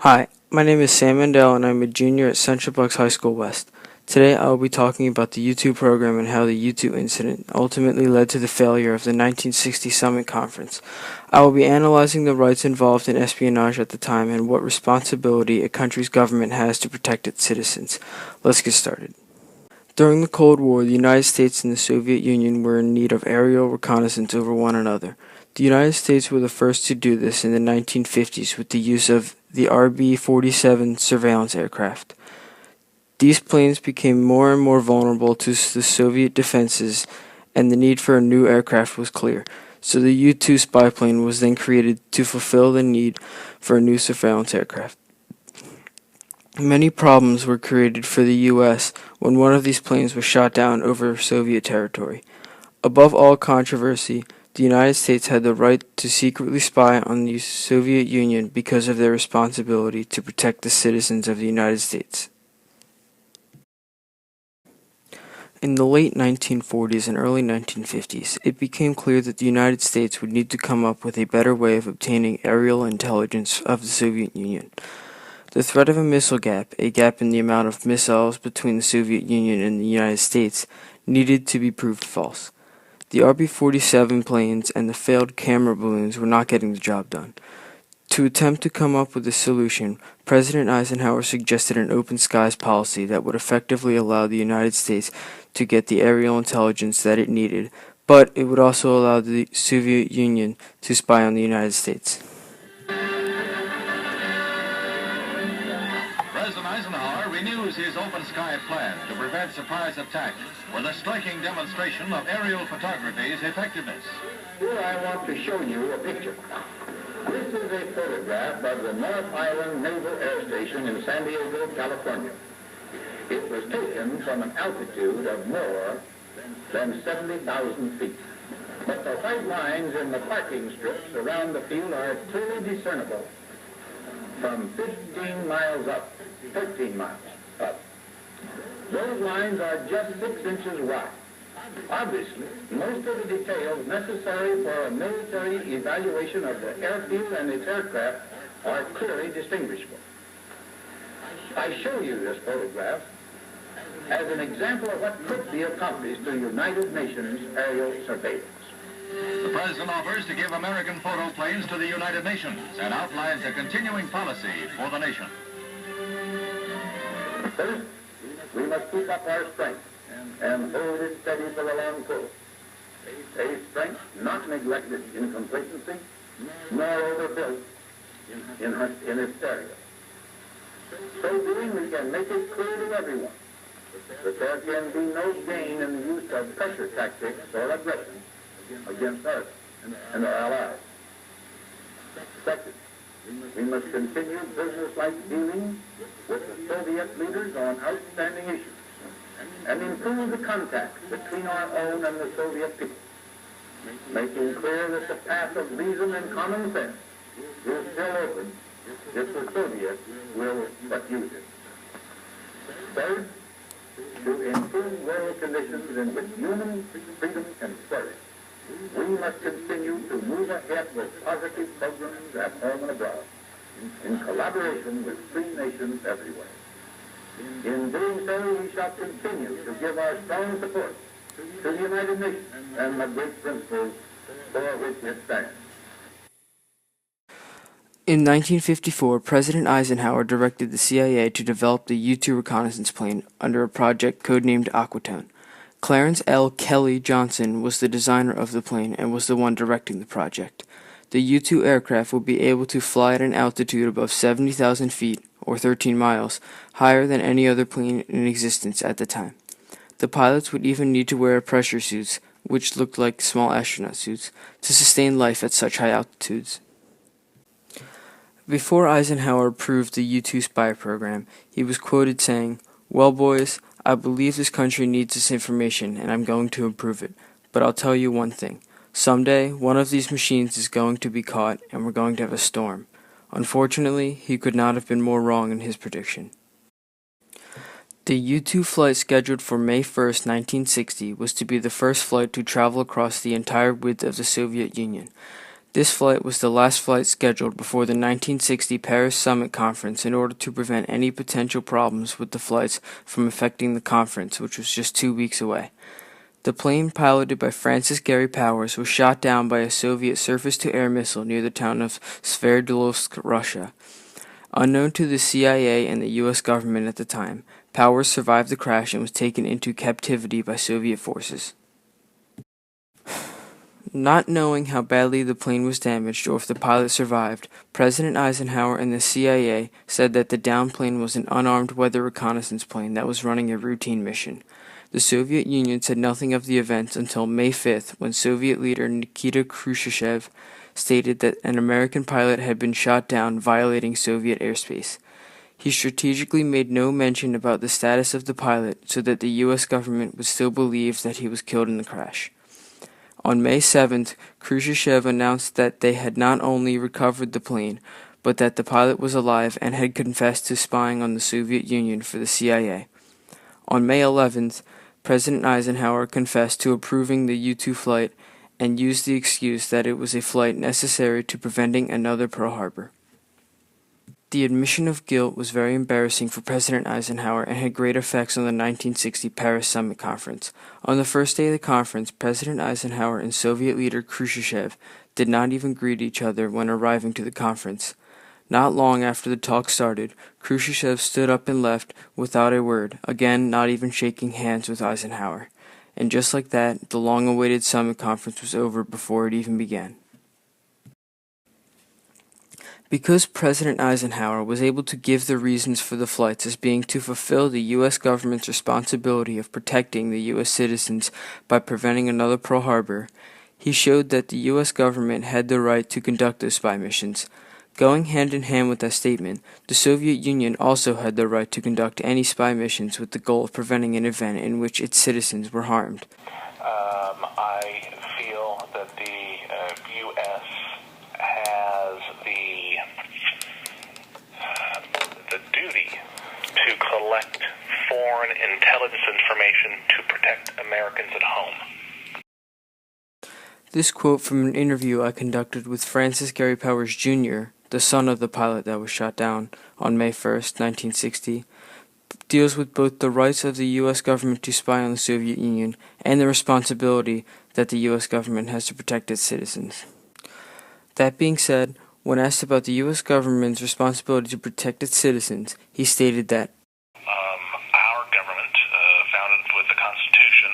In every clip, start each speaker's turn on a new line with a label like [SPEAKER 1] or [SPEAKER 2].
[SPEAKER 1] Hi, my name is Sam Mandell and I'm a junior at Central Bucks High School West. Today I will be talking about the U-2 program and how the U-2 incident ultimately led to the failure of the 1960 Summit Conference. I will be analyzing the rights involved in espionage at the time and what responsibility a country's government has to protect its citizens. Let's get started. During the Cold War, the United States and the Soviet Union were in need of aerial reconnaissance over one another. The United States were the first to do this in the 1950s with the use of the RB-47 surveillance aircraft. These planes became more and more vulnerable to the Soviet defenses, and the need for a new aircraft was clear. So the U-2 spy plane was then created to fulfill the need for a new surveillance aircraft. Many problems were created for the U.S. when one of these planes was shot down over Soviet territory. Above all controversy, the United States had the right to secretly spy on the Soviet Union because of their responsibility to protect the citizens of the United States. In the late 1940s and early 1950s, it became clear that the United States would need to come up with a better way of obtaining aerial intelligence of the Soviet Union. The threat of a missile gap, a gap in the amount of missiles between the Soviet Union and the United States, needed to be proved false. The RB-47 planes and the failed camera balloons were not getting the job done. To attempt to come up with a solution, President Eisenhower suggested an open skies policy that would effectively allow the United States to get the aerial intelligence that it needed, but it would also allow the Soviet Union to spy on the United States.
[SPEAKER 2] President Eisenhower renews his open sky plan to prevent surprise attacks with a striking demonstration of aerial photography's effectiveness.
[SPEAKER 3] Here I want to show you a picture. This is a photograph of the North Island Naval Air Station in San Diego, California. It was taken from an altitude of more than 70,000 feet. But the white lines in the parking strips around the field are clearly discernible from 15 miles up, 13 miles up. Those lines are just 6 inches wide. Obviously, most of the details necessary for a military evaluation of the airfield and its aircraft are clearly distinguishable. I show you this photograph as an example of what could be accomplished through United Nations aerial surveillance.
[SPEAKER 2] The President offers to give American photo planes to the United Nations and outlines a continuing policy for the nation.
[SPEAKER 3] First, we must keep up our strength and hold it steady for the long course. A strength not neglected in complacency, nor overbuilt in hysteria. So doing, we can make it clear to everyone that there can be no gain in the use of pressure tactics or aggression against us and our allies. Second, we must continue business-like dealing with the Soviet leaders on outstanding issues and improve the contacts between our own and the Soviet people, making clear that the path of reason and common sense is still open if the Soviets will but use it. Third, to improve world conditions in which human freedom can flourish, we must continue to move ahead with positive programs at home and abroad, in collaboration with free nations everywhere. In doing so, we shall continue to give our strong support to the United Nations and the great principles for which it stands.
[SPEAKER 1] In 1954, President Eisenhower directed the CIA to develop the U-2 reconnaissance plane under a project codenamed Aquatone. Clarence L. Kelly Johnson was the designer of the plane and was the one directing the project. The U-2 aircraft would be able to fly at an altitude above 70,000 feet, or 13 miles, higher than any other plane in existence at the time. The pilots would even need to wear pressure suits, which looked like small astronaut suits, to sustain life at such high altitudes. Before Eisenhower approved the U-2 spy program, he was quoted saying, "Well, boys, I believe this country needs this information, and I'm going to improve it. But I'll tell you one thing. Someday, one of these machines is going to be caught, and we're going to have a storm." Unfortunately, he could not have been more wrong in his prediction. The U-2 flight scheduled for May 1, 1960, was to be the first flight to travel across the entire width of the Soviet Union. This flight was the last flight scheduled before the 1960 Paris Summit Conference in order to prevent any potential problems with the flights from affecting the conference, which was just 2 weeks away. The plane, piloted by Francis Gary Powers, was shot down by a Soviet surface-to-air missile near the town of Sverdlovsk, Russia. Unknown to the CIA and the U.S. government at the time, Powers survived the crash and was taken into captivity by Soviet forces. Not knowing how badly the plane was damaged or if the pilot survived, President Eisenhower and the CIA said that the downed plane was an unarmed weather reconnaissance plane that was running a routine mission. The Soviet Union said nothing of the events until May 5th, when Soviet leader Nikita Khrushchev stated that an American pilot had been shot down violating Soviet airspace. He strategically made no mention about the status of the pilot so that the U.S. government would still believe that he was killed in the crash. On May 7th, Khrushchev announced that they had not only recovered the plane, but that the pilot was alive and had confessed to spying on the Soviet Union for the CIA. On May 11th, President Eisenhower confessed to approving the U-2 flight and used the excuse that it was a flight necessary to preventing another Pearl Harbor. The admission of guilt was very embarrassing for President Eisenhower and had great effects on the 1960 Paris Summit Conference. On the first day of the conference, President Eisenhower and Soviet leader Khrushchev did not even greet each other when arriving to the conference. Not long after the talk started, Khrushchev stood up and left without a word, again not even shaking hands with Eisenhower. And just like that, the long-awaited summit conference was over before it even began. Because President Eisenhower was able to give the reasons for the flights as being to fulfill the U.S. government's responsibility of protecting the U.S. citizens by preventing another Pearl Harbor, he showed that the U.S. government had the right to conduct those spy missions. Going hand in hand with that statement, the Soviet Union also had the right to conduct any spy missions with the goal of preventing an event in which its citizens were harmed.
[SPEAKER 4] I feel that the U.S. has the duty to collect foreign intelligence information to protect Americans at home.
[SPEAKER 1] This quote from an interview I conducted with Francis Gary Powers, Jr., the son of the pilot that was shot down on May 1st, 1960, deals with both the rights of the U.S. government to spy on the Soviet Union and the responsibility that the U.S. government has to protect its citizens. That being said, when asked about the U.S. government's responsibility to protect its citizens, he stated that
[SPEAKER 4] our government, founded with the Constitution,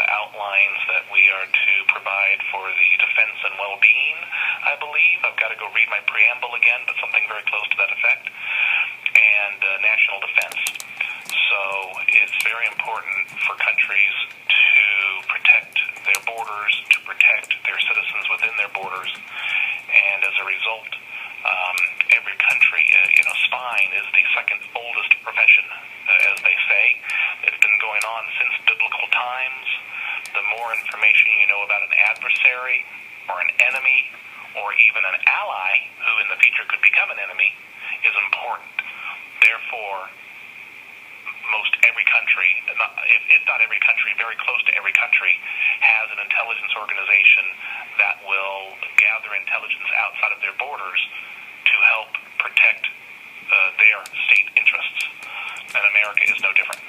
[SPEAKER 4] outlines that we are to provide for the defense and well-being, I believe. I've got to go read my preamble again, but something very close to that effect, and national defense. So it's very important for countries to protect their borders, to protect their citizens within their borders, and as a result, every country, spying is the second oldest profession, as they say. It's been going on since biblical times. The more information you know about an adversary or an enemy or even an ally who in the future could become an enemy is important. Therefore, most every country, if not every country, very close to every country, has an intelligence organization that will gather intelligence outside of their borders to help protect their state interests. And America is no different.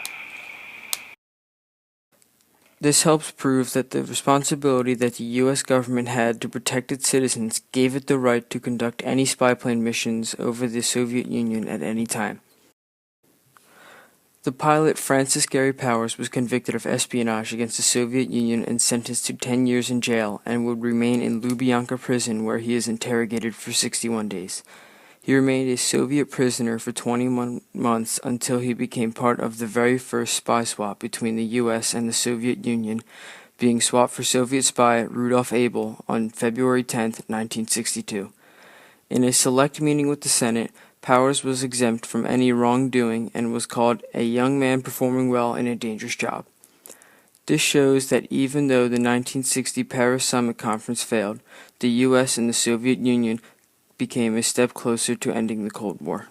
[SPEAKER 1] this helps prove that the responsibility that the U.S. government had to protect its citizens gave it the right to conduct any spy plane missions over the Soviet Union at any time. The pilot Francis Gary Powers was convicted of espionage against the Soviet Union and sentenced to 10 years in jail and would remain in Lubyanka prison where he is interrogated for 61 days. He remained a Soviet prisoner for 21 months until he became part of the very first spy swap between the U.S. and the Soviet Union, being swapped for Soviet spy Rudolf Abel on February 10, 1962. In a select meeting with the Senate, Powers was exempt from any wrongdoing and was called a young man performing well in a dangerous job. This shows that even though the 1960 Paris Summit Conference failed, the U.S. and the Soviet Union became a step closer to ending the Cold War.